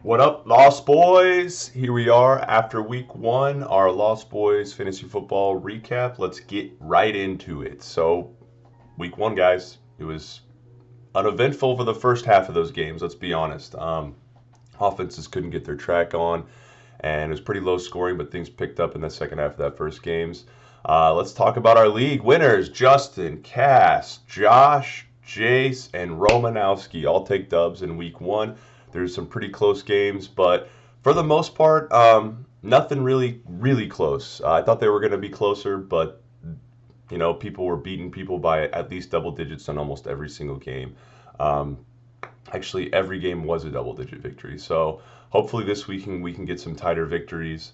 What up, Lost Boys? Here we are after week one, our Lost Boys fantasy football recap. Let's get right into it. So, week one, guys, it was uneventful for the first half of those games, let's be honest. Offenses couldn't get their track on, and it was pretty low scoring, but things picked up in the second half of that first games. Let's talk about our league winners Justin, Cass, Josh, Jace, and Romanowski all take dubs in week one. There's some pretty close games, but for the most part, nothing really close. I thought they were going to be closer, but people were beating people by at least double digits on almost every single game. Um, Actually, every game was a double-digit victory. So hopefully this week we can get some tighter victories.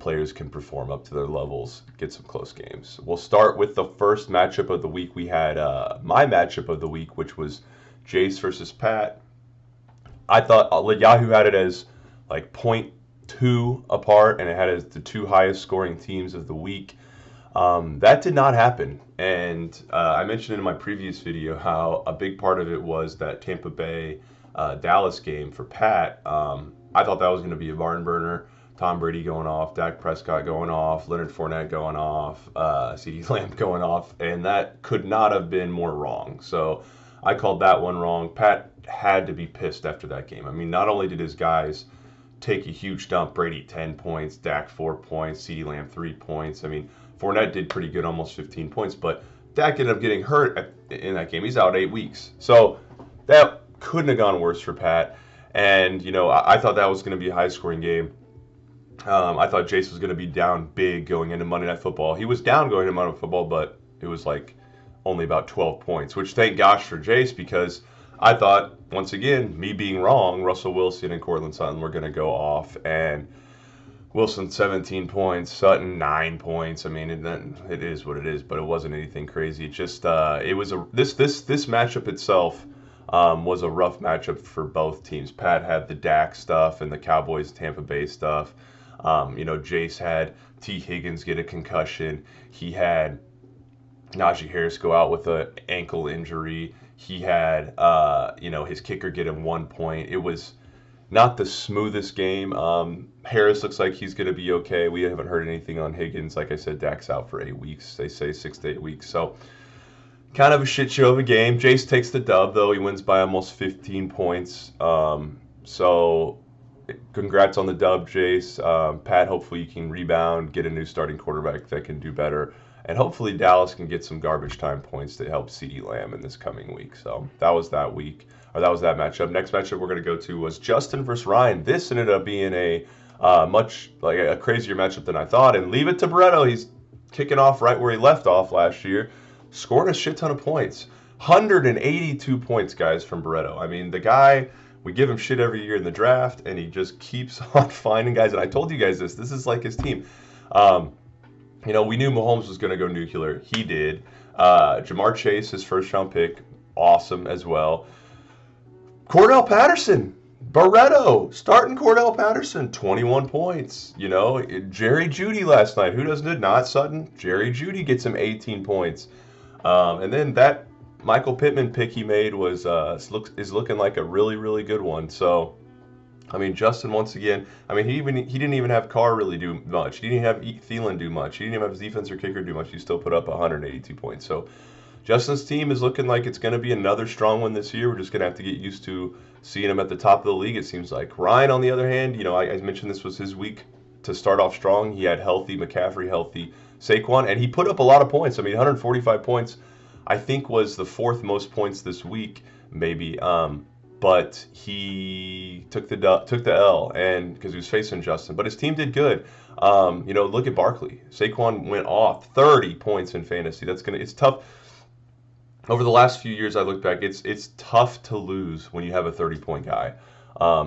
Players can perform up to their levels, get some close games. We'll start with the first matchup of the week. We had my matchup of the week, which was Jace versus Pat. I thought Yahoo had it as like point two apart, and it had as the two highest scoring teams of the week. That did not happen. And I mentioned in my previous video how a big part of it was that Tampa Bay Dallas game for Pat. I thought that was going to be a barn burner. Tom Brady going off, Dak Prescott going off, Leonard Fournette going off, CeeDee Lamb going off, and that could not have been more wrong. So I called that one wrong. Pat had to be pissed after that game. I mean, not only did his guys take a huge dump, Brady 10 points, Dak 4 points, CeeDee Lamb 3 points. I mean, Fournette did pretty good, almost 15 points, but Dak ended up getting hurt in that game. He's out 8 weeks. So that couldn't have gone worse for Pat. And, I thought that was going to be a high scoring game. I thought Jace was going to be down big going into Monday Night Football. He was down going into Monday Night Football, but it was like only about 12 points, which thank gosh for Jace because I thought, once again, me being wrong, Russell Wilson and Cortland Sutton were going to go off. And Wilson 17 points, Sutton 9 points. I mean, it is what it is, but it wasn't anything crazy. It just it was this matchup itself was a rough matchup for both teams. Pat had the Dak stuff and the Cowboys Tampa Bay stuff. Jace had T. Higgins get a concussion. He had Najee Harris go out with an ankle injury. He had his kicker get him 1 point. It was not the smoothest game. Harris looks like he's going to be okay. We haven't heard anything on Higgins. Like I said, Dak's out for 8 weeks. They say 6 to 8 weeks. So kind of a shit show of a game. Jace takes the dub, though. He wins by almost 15 points. So congrats on the dub, Jace. Pat, hopefully you can rebound, get a new starting quarterback that can do better. And hopefully Dallas can get some garbage time points to help CeeDee Lamb in this coming week. So that was that week, or that was that matchup. Next matchup we're going to go to was Justin versus Ryan. This ended up being a much like a crazier matchup than I thought. And leave it to Barreto. He's kicking off right where he left off last year, scoring a shit ton of points. 182 points, guys, from Barreto. I mean, the guy, we give him shit every year in the draft, and he just keeps on finding guys. And I told you guys this. This is like his team. We knew Mahomes was going to go nuclear. He did. Jamar Chase, his first round pick, awesome as well. Cordell Patterson, Barreto, starting Cordell Patterson, 21 points. Jerry Jeudy last night. Who doesn't? Not Sutton. Jerry Jeudy gets him 18 points. And then that Michael Pittman pick he made is looking like a really good one. So, I mean, Justin once again. I mean, he didn't even have Carr really do much. He didn't have Thielen do much. He didn't even have his defense or kicker do much. He still put up 182 points. So, Justin's team is looking like it's going to be another strong one this year. We're just going to have to get used to seeing him at the top of the league. It seems like Ryan, on the other hand, I mentioned this was his week to start off strong. He had healthy McCaffrey, healthy Saquon, and he put up a lot of points. I mean, 145 points, I think, was the fourth most points this week, maybe. But he took the L, and because he was facing Justin. But his team did good. Look at Barkley. Saquon went off 30 points in fantasy. It's tough. Over the last few years, I look back. It's tough to lose when you have a 30-point guy.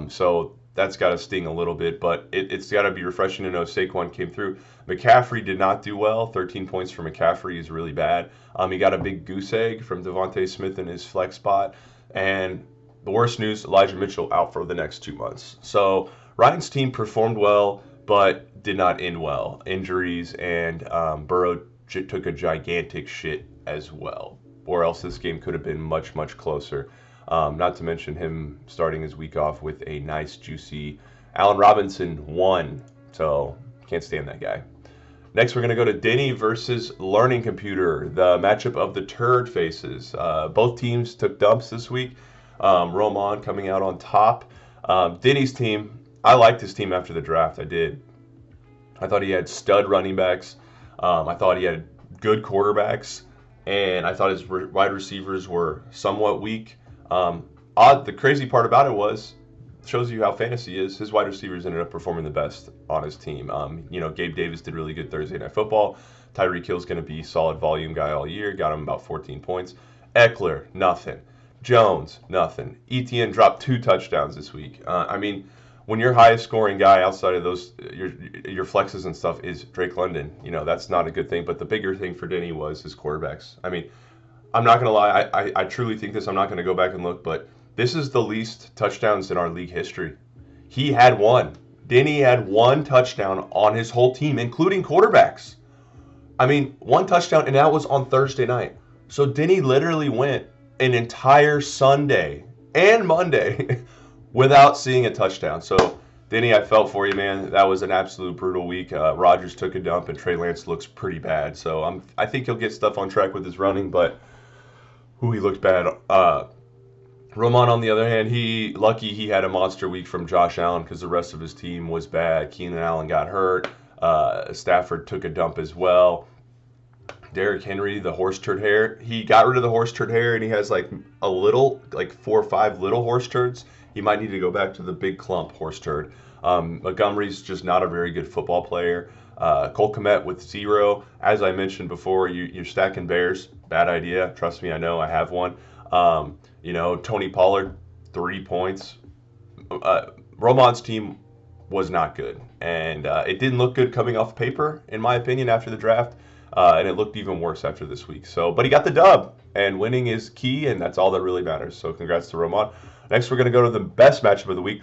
So that's got to sting a little bit, but it's got to be refreshing to know Saquon came through. McCaffrey did not do well. 13 points for McCaffrey is really bad. He got a big goose egg from Devontae Smith in his flex spot, and the worst news, Elijah Mitchell out for the next 2 months. So Ryan's team performed well, but did not end well. Injuries, and Burrow took a gigantic shit as well. Or else this game could have been much closer. Not to mention him starting his week off with a nice, juicy Allen Robinson 1. So, can't stand that guy. Next, we're going to go to Denny versus Learning Computer, the matchup of the turd faces. Both teams took dumps this week. Roman coming out on top. Denny's team, I liked his team after the draft. I did. I thought he had stud running backs. I thought he had good quarterbacks. And I thought his wide receivers were somewhat weak. The crazy part about it was, shows you how fantasy is, his wide receivers ended up performing the best on his team. Gabe Davis did really good Thursday Night Football. Tyreek Hill's going to be solid volume guy all year. Got him about 14 points. Eckler, nothing. Jones, nothing. Etienne dropped 2 touchdowns this week. When your highest scoring guy outside of those, your flexes and stuff is Drake London, that's not a good thing. But the bigger thing for Denny was his quarterbacks. I'm not going to lie. I truly think this. I'm not going to go back and look, but this is the least touchdowns in our league history. He had 1. Denny had 1 touchdown on his whole team, including quarterbacks. 1 touchdown, and that was on Thursday night. So Denny literally went an entire Sunday and Monday without seeing a touchdown. So, Denny, I felt for you, man. That was an absolute brutal week. Rodgers took a dump, and Trey Lance looks pretty bad. So I think he'll get stuff on track with his running, but he looked bad. Roman, on the other hand, he had a monster week from Josh Allen because the rest of his team was bad. Keenan Allen got hurt. Stafford took a dump as well. Derrick Henry, the horse turd hair, he got rid of the horse turd hair, and he has like 4 or 5 little horse turds. He might need to go back to the big clump horse turd. Montgomery's just not a very good football player. Cole Kmet with 0. As I mentioned before, you're stacking Bears. Bad idea. Trust me, I know. I have one. Tony Pollard, 3 points. Roman's team was not good. And it didn't look good coming off paper, in my opinion, after the draft. And it looked even worse after this week. But he got the dub. And winning is key, and that's all that really matters. So congrats to Roman. Next, we're going to go to the best matchup of the week.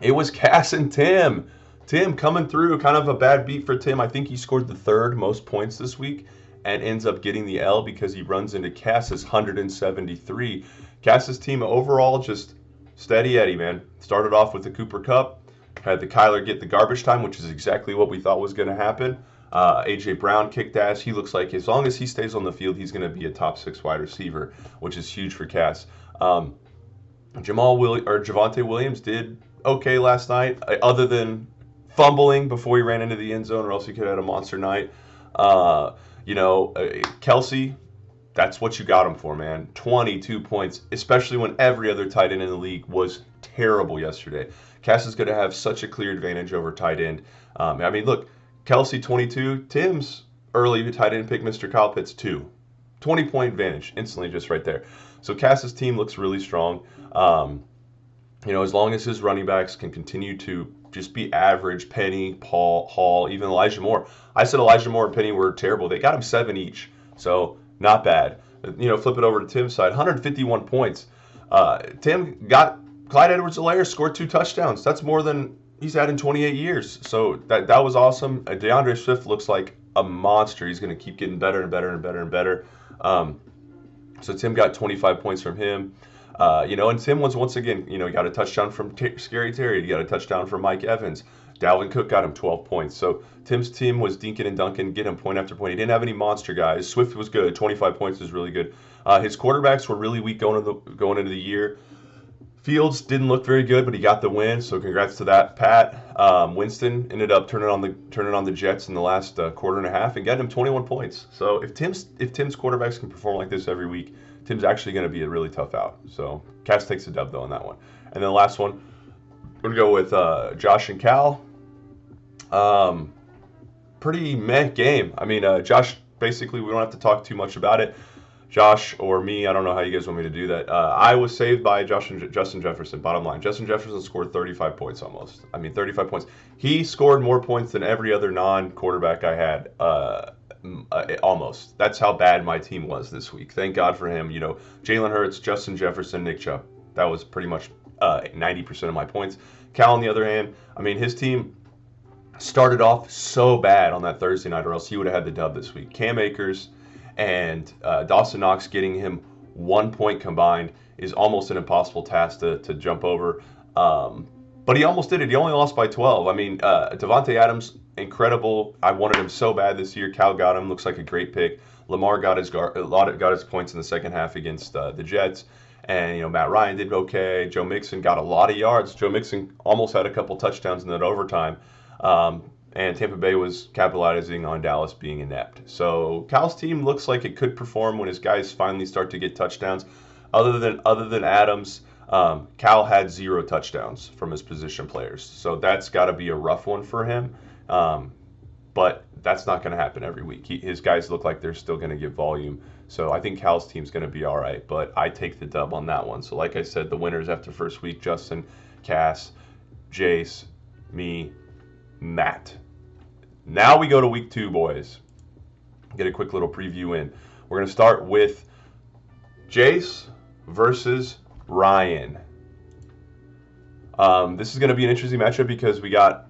It was Cass and Tim. Tim coming through, kind of a bad beat for Tim. I think he scored the 3rd most points this week and ends up getting the L because he runs into Cass's 173. Cass's team overall just steady Eddie, man. Started off with the Cooper Kupp, had the Kyler get the garbage time, which is exactly what we thought was going to happen. A.J. Brown kicked ass. He looks like as long as he stays on the field, he's going to be a top 6 wide receiver, which is huge for Cass. Javonte Williams did okay last night, other than fumbling before he ran into the end zone, or else he could have had a monster night. Kelsey, that's what you got him for, man. 22 points, especially when every other tight end in the league was terrible yesterday. Cass is going to have such a clear advantage over tight end. Look, Kelsey 22, Tim's early tight end pick, Mr. Kyle Pitts 2. 20-point advantage instantly just right there. So Cass's team looks really strong. As long as his running backs can continue to just be average, Penny, Paul, Hall, even Elijah Moore. I said Elijah Moore and Penny were terrible. They got him 7 each, so not bad. Flip it over to Tim's side, 151 points. Tim got Clyde Edwards-Helaire scored 2 touchdowns. That's more than he's had in 28 years. So that was awesome. DeAndre Swift looks like a monster. He's going to keep getting better and better and better and better. So Tim got 25 points from him. And Tim was once again, he got a touchdown from Scary Terry. He got a touchdown from Mike Evans. Dalvin Cook got him 12 points. So Tim's team was dinking and dunking, getting him point after point. He didn't have any monster guys. Swift was good. 25 points is really good. His quarterbacks were really weak going into the year. Fields didn't look very good, but he got the win. So congrats to that, Pat. Winston ended up turning on the Jets in the last quarter and a half and getting him 21 points. So if Tim's quarterbacks can perform like this every week, Tim's actually going to be a really tough out. So Cass takes a dub though on that one. And then the last one, we're going to go with Josh and Cal. Pretty meh game. Josh, basically, we don't have to talk too much about it. Josh or me, I don't know how you guys want me to do that. I was saved by Justin Jefferson, bottom line. Justin Jefferson scored 35 points almost. 35 points. He scored more points than every other non-quarterback I had, almost. That's how bad my team was this week. Thank God for him. Jalen Hurts, Justin Jefferson, Nick Chubb. That was pretty much 90% of my points. Cal, on the other hand, his team started off so bad on that Thursday night, or else he would have had the dub this week. Cam Akers and Dawson Knox getting him 1 point combined is almost an impossible task to jump over. But he almost did it. He only lost by 12. I mean, Devontae Adams, incredible. I wanted him so bad this year. Cal got him. Looks like a great pick. Lamar got his points in the second half against the Jets. And, Matt Ryan did okay. Joe Mixon got a lot of yards. Joe Mixon almost had a couple touchdowns in that overtime. And Tampa Bay was capitalizing on Dallas being inept. So Cal's team looks like it could perform when his guys finally start to get touchdowns. Other than Adams, Cal had 0 touchdowns from his position players. So that's got to be a rough one for him. But that's not going to happen every week. His guys look like they're still going to get volume. So I think Cal's team's going to be all right. But I take the dub on that one. So like I said, the winners after first week, Justin, Cass, Jace, me, Matt. Now we go to week 2, boys. Get a quick little preview in. We're going to start with Jace versus Ryan. This is going to be an interesting matchup because we got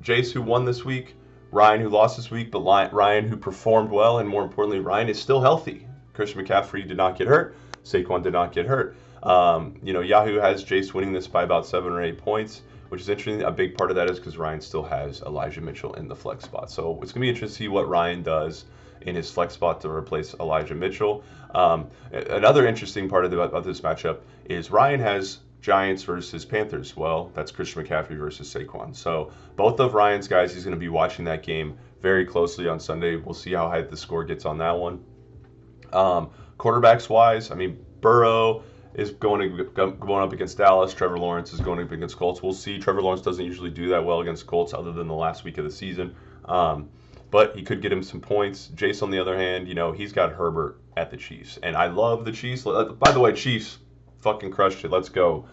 Jace who won this week, Ryan who lost this week, but Ryan who performed well, and more importantly, Ryan is still healthy. Christian McCaffrey did not get hurt. Saquon did not get hurt. Yahoo has Jace winning this by about 7 or 8 points, which is interesting. A big part of that is because Ryan still has Elijah Mitchell in the flex spot. So it's going to be interesting to see what Ryan does in his flex spot to replace Elijah Mitchell. Another interesting part of this matchup is Ryan has Giants versus Panthers. Well, that's Christian McCaffrey versus Saquon. So both of Ryan's guys, he's going to be watching that game very closely on Sunday. We'll see how high the score gets on that one. Quarterbacks wise, I mean, Burrow is going up against Dallas. Trevor Lawrence is going up against Colts. We'll see. Trevor Lawrence doesn't usually do that well against Colts other than the last week of the season. But he could get him some points. Jace, on the other hand, he's got Herbert at the Chiefs. And I love the Chiefs. By the way, Chiefs fucking crushed it. Let's go.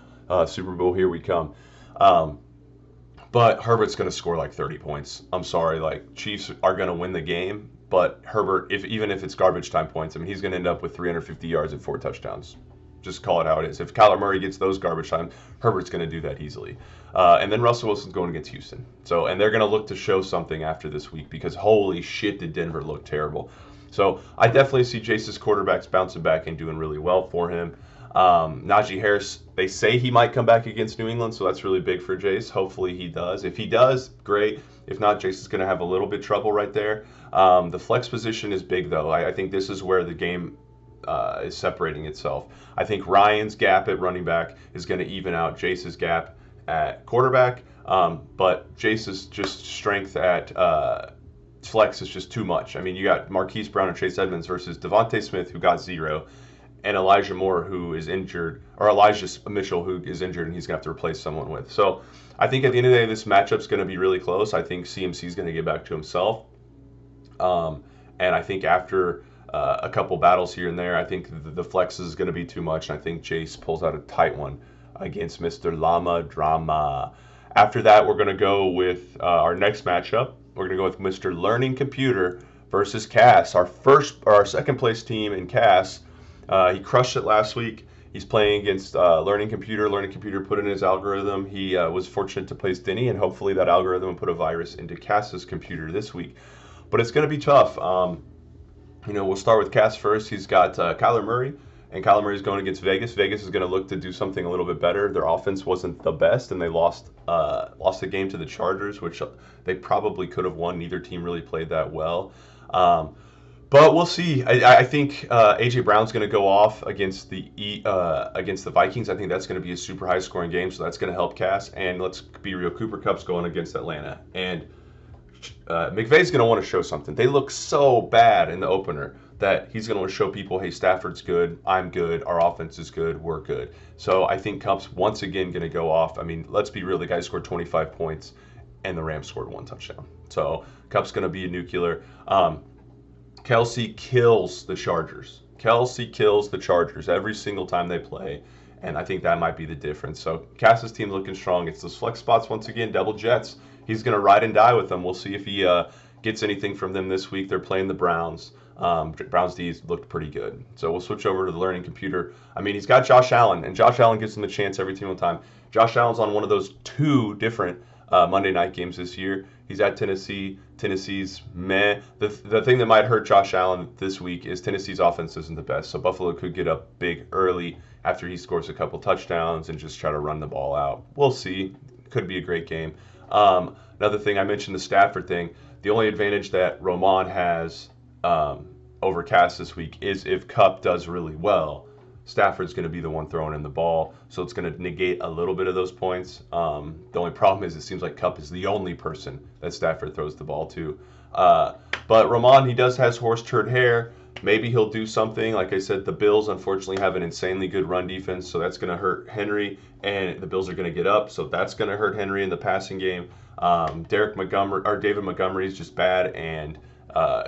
Super Bowl, here we come. But Herbert's going to score like 30 points. I'm sorry. Chiefs are going to win the game. But Herbert, even if it's garbage time points, I mean, he's going to end up with 350 yards and 4 touchdowns. Just call it how it is. If Kyler Murray gets those garbage time, Herbert's going to do that easily. And then Russell Wilson's going against Houston. And they're going to look to show something after this week because holy shit did Denver look terrible. So I definitely see Jace's quarterbacks bouncing back and doing really well for him. Najee Harris, they say he might come back against New England, so that's really big for Jace. Hopefully he does. If he does, great. If not, Jace is going to have a little bit trouble right there. The flex position is big, though. I think this is where the game is separating itself. I think Ryan's gap at running back is going to even out Jace's gap at quarterback, but Jace's just strength at flex is just too much. I mean, you got Marquise Brown and Chase Edmonds versus Devontae Smith, who got 0, and Elijah Moore, who is injured, or Elijah Mitchell, who is injured, and he's going to have to replace someone with. So I think at the end of the day, this matchup's going to be really close. I think CMC is going to get back to himself. And I think after a couple battles here and there, I think the flex is going to be too much. And I think Jace pulls out a tight one against Mr. Llama Drama. After that, we're going to go with our next matchup. We're going to go with Mr. Learning Computer versus Cass, our second place team in Cass. He crushed it last week. He's playing against Learning Computer. Learning Computer put in his algorithm. He was fortunate to place Denny, and hopefully that algorithm will put a virus into Cass's computer this week. But it's going to be tough. We'll start with Cass first. He's got Kyler Murray, and Kyler Murray's going against Vegas. Vegas is going to look to do something a little bit better. Their offense wasn't the best, and they lost the game to the Chargers, which they probably could have won. Neither team really played that well. But we'll see. I think A.J. Brown's going to go off against the Vikings. I think that's going to be a super high-scoring game, so that's going to help Cass. And let's be real, Cooper Kupp's going against Atlanta. And McVay's going to want to show something. They look so bad in the opener that he's going to want to show people, hey, Stafford's good, I'm good, our offense is good, we're good. So I think Kupp's once again going to go off. I mean, let's be real, the guy scored 25 points, and the Rams scored 1 touchdown. So Kupp's going to be a nuclear. Kelsey kills the Chargers. Kelsey kills the Chargers every single time they play, and I think that might be the difference. So Cass's team looking strong. It's those flex spots once again, double Jets. He's going to ride and die with them. We'll see if he gets anything from them this week. They're playing the Browns. Browns D's looked pretty good. So we'll switch over to the Learning Computer. I mean, he's got Josh Allen, and Josh Allen gives him a chance every single time. Josh Allen's on one of those 2 different Monday night games this year. He's at Tennessee. Tennessee's meh. The thing that might hurt Josh Allen this week is Tennessee's offense isn't the best. So Buffalo could get up big early after he scores a couple touchdowns and just try to run the ball out. We'll see. Could be a great game. Another thing, I mentioned the Stafford thing. The only advantage that Roman has over Cass this week is if Kupp does really well, Stafford's going to be the one throwing in the ball, so it's going to negate a little bit of those points. The only problem is it seems like Kupp is the only person that Stafford throws the ball to. But Roman, he has horse turd hair. Maybe he'll do something. Like I said, the Bills unfortunately have an insanely good run defense, so that's going to hurt Henry, and the Bills are going to get up, so that's going to hurt Henry in the passing game. David Montgomery is just bad, and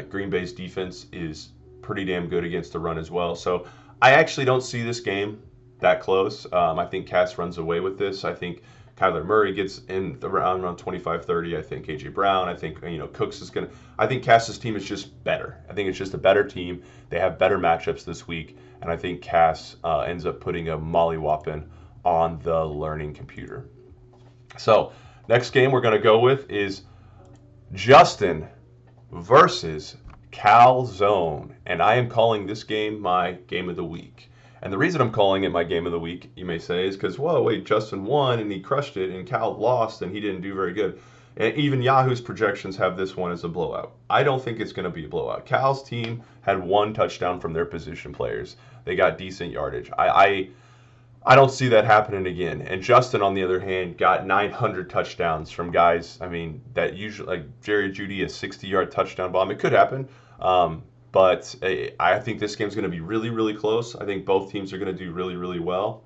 Green Bay's defense is pretty damn good against the run as well. So I actually don't see this game that close. I think Cass runs away with this. I think Kyler Murray gets in around 25-30. I think A.J. Brown. I think Cooks is going to. I think Cass's team is just better. I think it's just a better team. They have better matchups this week, and I think Cass ends up putting a mollywhopping on the learning computer. So next game we're going to go with is Justin versus Calzone, and I am calling this game my game of the week. And the reason I'm calling it my game of the week, you may say, is because, whoa, wait, Justin won and he crushed it, and Cal lost and he didn't do very good. And even Yahoo's projections have this one as a blowout. I don't think it's going to be a blowout. Cal's team had one touchdown from their position players. They got decent yardage. I don't see that happening again. And Justin, on the other hand, got 900 touchdowns from guys, that usually, like Jerry Jeudy, a 60-yard touchdown bomb. It could happen. But I think this game's going to be really, really close. I think both teams are going to do really, really well.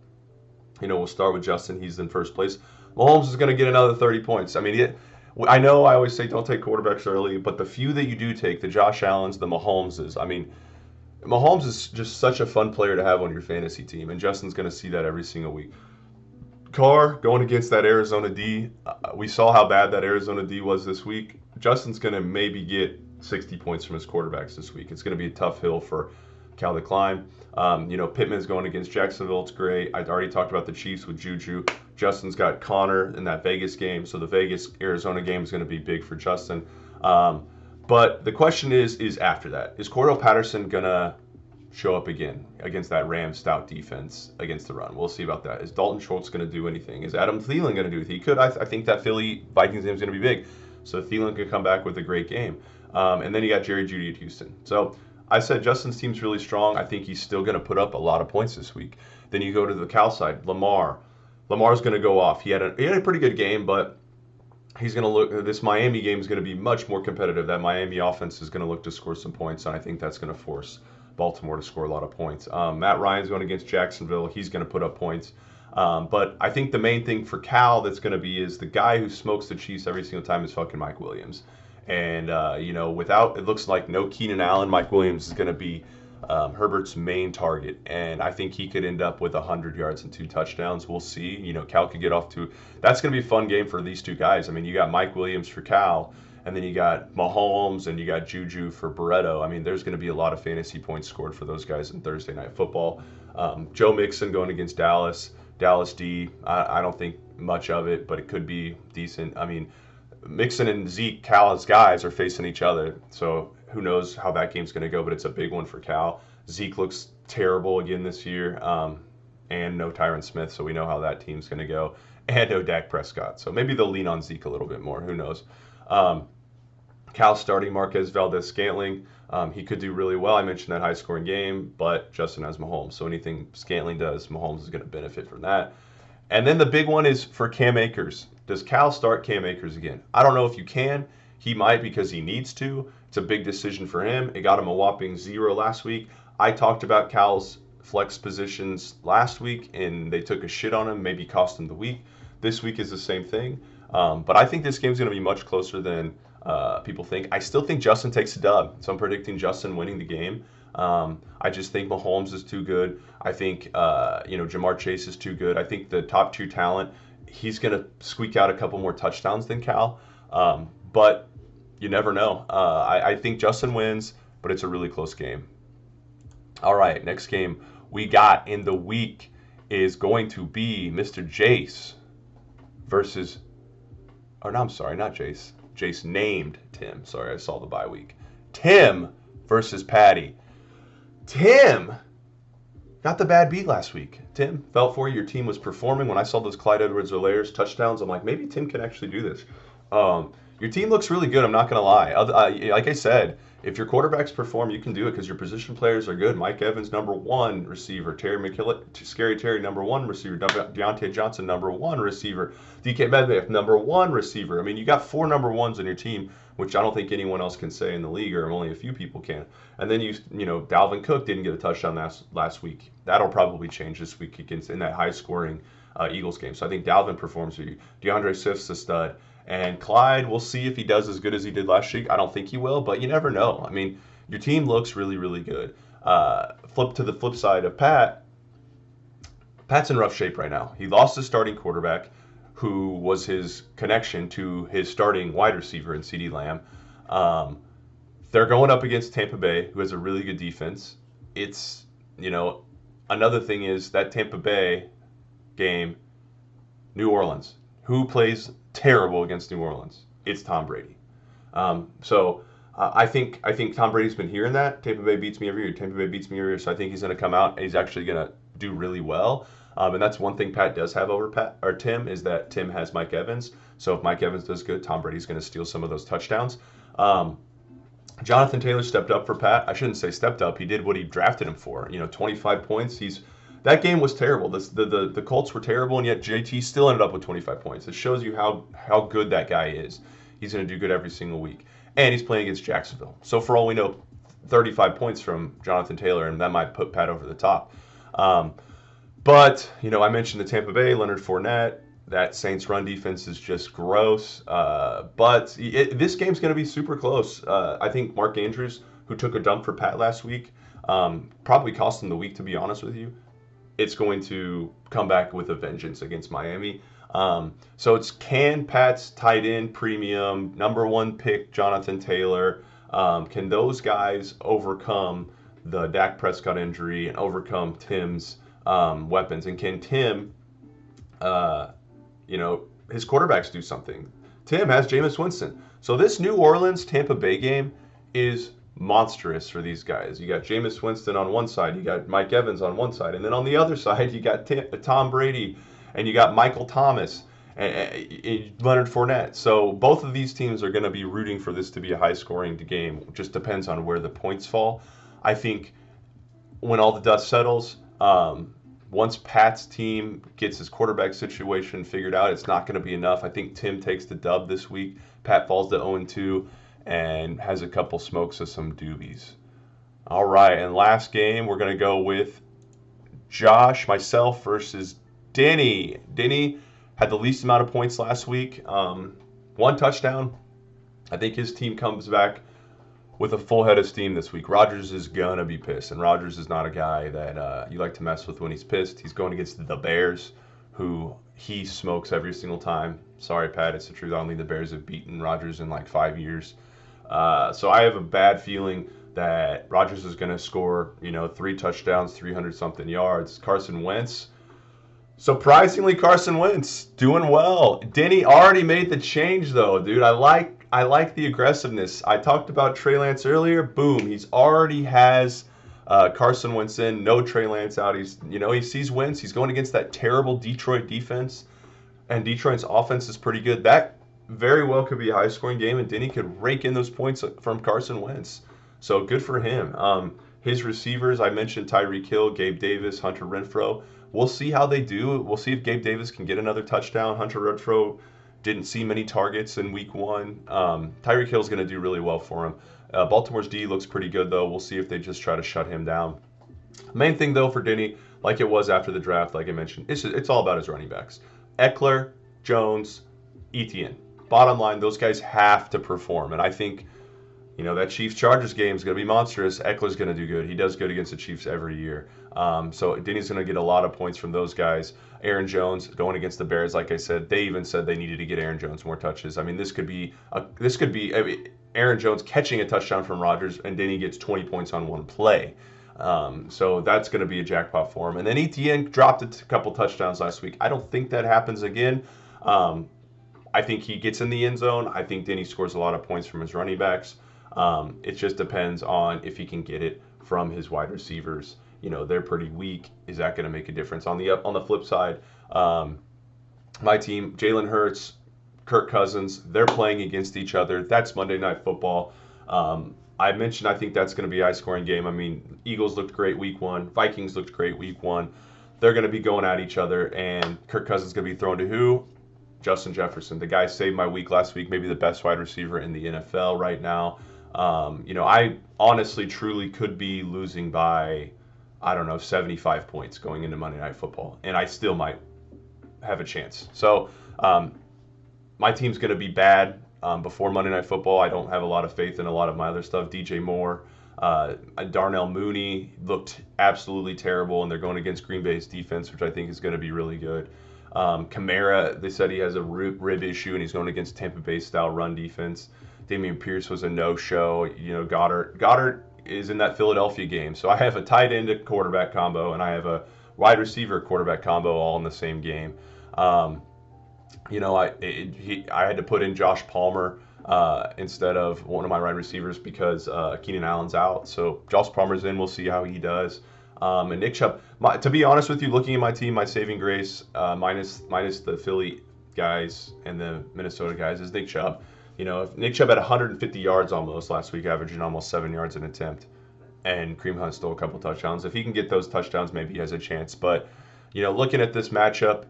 We'll start with Justin. He's in first place. Mahomes is going to get another 30 points. I know I always say don't take quarterbacks early, but the few that you do take, the Josh Allens, the Mahomeses, Mahomes is just such a fun player to have on your fantasy team, and Justin's going to see that every single week. Carr going against that Arizona D. We saw how bad that Arizona D was this week. Justin's going to maybe get 60 points from his quarterbacks this week. It's going to be a tough hill for Cal to climb. Pittman's going against Jacksonville. It's great. I already talked about the Chiefs with Juju. Justin's got Connor in that Vegas game, so the Vegas-Arizona game is going to be big for Justin. But the question is after that, is Cordell Patterson going to show up again against that Rams stout defense against the run? We'll see about that. Is Dalton Schultz going to do anything? Is Adam Thielen going to do anything? He could. I think that Philly-Vikings game is going to be big, so Thielen could come back with a great game. And then you got Jerry Jeudy at Houston. So I said Justin's team's really strong. I think he's still going to put up a lot of points this week. Then you go to the Cal side, Lamar. Lamar's going to go off. He had a pretty good game, but he's going to look. This Miami game is going to be much more competitive. That Miami offense is going to look to score some points, and I think that's going to force Baltimore to score a lot of points. Matt Ryan's going against Jacksonville. He's going to put up points. But I think the main thing for Cal that's going to be is the guy who smokes the Chiefs every single time is fucking Mike Williams. And, it looks like no Keenan Allen, Mike Williams is going to be Herbert's main target. And I think he could end up with 100 yards and 2 touchdowns. We'll see. Cal could get off to – that's going to be a fun game for these two guys. You got Mike Williams for Cal, and then you got Mahomes, and you got Juju for Barretto. There's going to be a lot of fantasy points scored for those guys in Thursday Night Football. Joe Mixon going against Dallas. Dallas D, I don't think much of it, but it could be decent. Mixon and Zeke, Cal's guys, are facing each other, so who knows how that game's going to go, but it's a big one for Cal. Zeke looks terrible again this year, and no Tyron Smith, so we know how that team's going to go, and no Dak Prescott, so maybe they'll lean on Zeke a little bit more, who knows. Cal starting Marquez Valdes-Scantling. He could do really well. I mentioned that high-scoring game, but Justin has Mahomes, so anything Scantling does, Mahomes is going to benefit from that. And then the big one is for Cam Akers. Does Cal start Cam Akers again? I don't know if you can. He might because he needs to. It's a big decision for him. It got him a whopping 0 last week. I talked about Cal's flex positions last week, and they took a shit on him, maybe cost him the week. This week is the same thing. But I think this game's going to be much closer than people think. I still think Justin takes a dub, so I'm predicting Justin winning the game. I just think Mahomes is too good. I think Jamar Chase is too good. I think the top 2 talent, he's going to squeak out a couple more touchdowns than Cal. But you never know. I think Justin wins, but it's a really close game. All right, next game we got in the week is going to be Mr. Jace versus Or no, I'm sorry, not Jace. Jace named Tim. Sorry, I saw the bye week. Tim versus Patty. Tim got the bad beat last week. Tim, felt for you. Your team was performing. When I saw those Clyde Edwards-Helaire touchdowns, I'm like, maybe Tim can actually do this. Your team looks really good. I'm not going to lie. Like I said, if your quarterbacks perform, you can do it because your position players are good. Mike Evans, number one receiver. Terry McKillick, Scary Terry, number one receiver. Deontay Johnson, number one receiver. DK Metcalf, number one receiver. I mean, you got 4 number ones on your team, which I don't think anyone else can say in the league, or only a few people can. And then Dalvin Cook didn't get a touchdown last week. That'll probably change this week against in that high-scoring Eagles game. So I think Dalvin performs for you. DeAndre Swift's a stud. And Clyde, we'll see if he does as good as he did last week. I don't think he will, but you never know. I mean, your team looks really, really good. Flip to the flip side of Pat. Pat's in rough shape right now. He lost his starting quarterback, who was his connection to his starting wide receiver in CeeDee Lamb. They're going up against Tampa Bay, who has a really good defense. It's, another thing is that Tampa Bay game, New Orleans. Who plays terrible against New Orleans? It's Tom Brady. I think Tom Brady's been hearing that. Tampa Bay beats me every year. Tampa Bay beats me every year. So I think he's going to come out and he's actually going to do really well. And that's one thing Pat does have over Tim is that Tim has Mike Evans. So if Mike Evans does good, Tom Brady's going to steal some of those touchdowns. Jonathan Taylor stepped up for Pat. I shouldn't say stepped up. He did what he drafted him for. 25 points. That game was terrible. The Colts were terrible, and yet JT still ended up with 25 points. It shows you how good that guy is. He's going to do good every single week. And he's playing against Jacksonville. So for all we know, 35 points from Jonathan Taylor, and that might put Pat over the top. But I mentioned the Tampa Bay, Leonard Fournette. That Saints run defense is just gross. But this game's going to be super close. I think Mark Andrews, who took a dump for Pat last week, probably cost him the week, to be honest with you. It's going to come back with a vengeance against Miami. So can Pat's tight end premium, number one pick, Jonathan Taylor, can those guys overcome the Dak Prescott injury and overcome Tim's weapons? And can Tim, his quarterbacks do something? Tim has Jameis Winston. So this New Orleans Tampa Bay game is monstrous for these guys. You got Jameis Winston on one side, you got Mike Evans on one side, and then on the other side you got Tom Brady, and you got Michael Thomas and Leonard Fournette. So both of these teams are going to be rooting for this to be a high-scoring game. It just depends on where the points fall. I think when all the dust settles, once Pat's team gets his quarterback situation figured out, it's not going to be enough. I think Tim takes the dub this week. Pat falls to 0-2. And has a couple smokes of some doobies. All right, and last game, we're going to go with Josh, myself, versus Denny. Denny had the least amount of points last week. 1 touchdown. I think his team comes back with a full head of steam this week. Rodgers is going to be pissed, and Rodgers is not a guy that you like to mess with when he's pissed. He's going against the Bears, who he smokes every single time. Sorry, Pat, it's the truth. I don't think the Bears have beaten Rodgers in like 5 years. So I have a bad feeling that Rodgers is going to score, 3 touchdowns, 300-something yards. Carson Wentz, surprisingly, Carson Wentz doing well. Denny already made the change, though, dude. I like the aggressiveness. I talked about Trey Lance earlier. Boom, he's already has Carson Wentz in. No Trey Lance out. He sees Wentz. He's going against that terrible Detroit defense, and Detroit's offense is pretty good. That very well could be a high-scoring game, and Denny could rake in those points from Carson Wentz. So good for him. His receivers, I mentioned Tyreek Hill, Gabe Davis, Hunter Renfrow. We'll see how they do. We'll see if Gabe Davis can get another touchdown. Hunter Renfrow didn't see many targets in week 1. Tyreek Hill's going to do really well for him. Baltimore's D looks pretty good, though. We'll see if they just try to shut him down. Main thing, though, for Denny, like it was after the draft, like I mentioned, it's all about his running backs. Eckler, Jones, Etienne. Bottom line, those guys have to perform. And I think, that Chiefs-Chargers game is going to be monstrous. Eckler's going to do good. He does good against the Chiefs every year. So Denny's going to get a lot of points from those guys. Aaron Jones going against the Bears, like I said, they even said they needed to get Aaron Jones more touches. I mean, this could be Aaron Jones catching a touchdown from Rodgers, and Denny gets 20 points on one play. So that's going to be a jackpot for him. And then Etienne dropped a couple touchdowns last week. I don't think that happens again. I think he gets in the end zone. I think Denny scores a lot of points from his running backs. It just depends on if he can get it from his wide receivers. They're pretty weak. Is that going to make a difference? On the flip side, my team, Jalen Hurts, Kirk Cousins, they're playing against each other. That's Monday Night Football. I mentioned I think that's going to be a high-scoring game. I mean, Eagles looked great week 1. Vikings looked great week 1. They're going to be going at each other, and Kirk Cousins is going to be thrown to who? Justin Jefferson. The guy saved my week last week, maybe the best wide receiver in the NFL right now. I honestly, truly could be losing by, 75 points going into Monday Night Football, and I still might have a chance. So my team's going to be bad before Monday Night Football. I don't have a lot of faith in a lot of my other stuff. DJ Moore, Darnell Mooney looked absolutely terrible, and they're going against Green Bay's defense, which I think is going to be really good. Kamara, they said he has a rib issue, and he's going against Tampa Bay style run defense. Dameon Pierce was a no-show. Goddard is in that Philadelphia game. So I have a tight end quarterback combo, and I have a wide receiver quarterback combo all in the same game. I had to put in Josh Palmer instead of one of my wide receivers because Keenan Allen's out. So Josh Palmer's in. We'll see how he does. And Nick Chubb, to be honest with you, looking at my team, my saving grace, minus the Philly guys and the Minnesota guys, is Nick Chubb. If Nick Chubb had 150 yards almost last week, averaging almost 7 yards an attempt, and Kareem Hunt stole a couple touchdowns. If he can get those touchdowns, maybe he has a chance. But, looking at this matchup,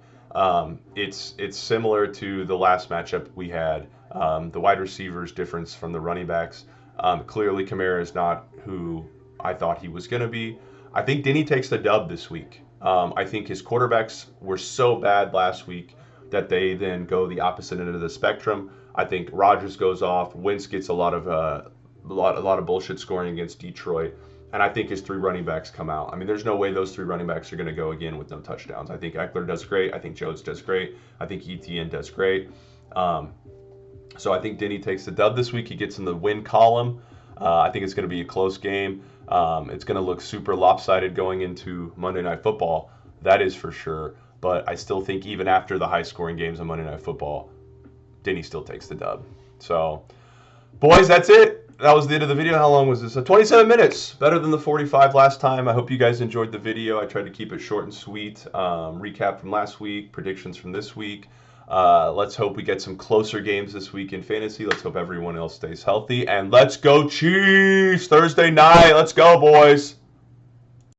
it's similar to the last matchup we had. The wide receivers difference from the running backs. Clearly, Kamara is not who I thought he was going to be. I think Denny takes the dub this week. I think his quarterbacks were so bad last week that they then go the opposite end of the spectrum. I think Rodgers goes off. Wentz gets a lot of bullshit scoring against Detroit, and I think his 3 running backs come out. I mean, there's no way those 3 running backs are going to go again with no touchdowns. I think Eckler does great. I think Jones does great. I think ETN does great. So I think Denny takes the dub this week. He gets in the win column. I think it's going to be a close game. It's going to look super lopsided going into Monday Night Football. That is for sure. But I still think even after the high-scoring games on Monday Night Football, Denny still takes the dub. So, boys, that's it. That was the end of the video. How long was this? 27 minutes. Better than the 45 last time. I hope you guys enjoyed the video. I tried to keep it short and sweet. Recap from last week, predictions from this week. Let's hope we get some closer games this week in fantasy. Let's hope everyone else stays healthy. And let's go Chiefs! Thursday night. Let's go, boys.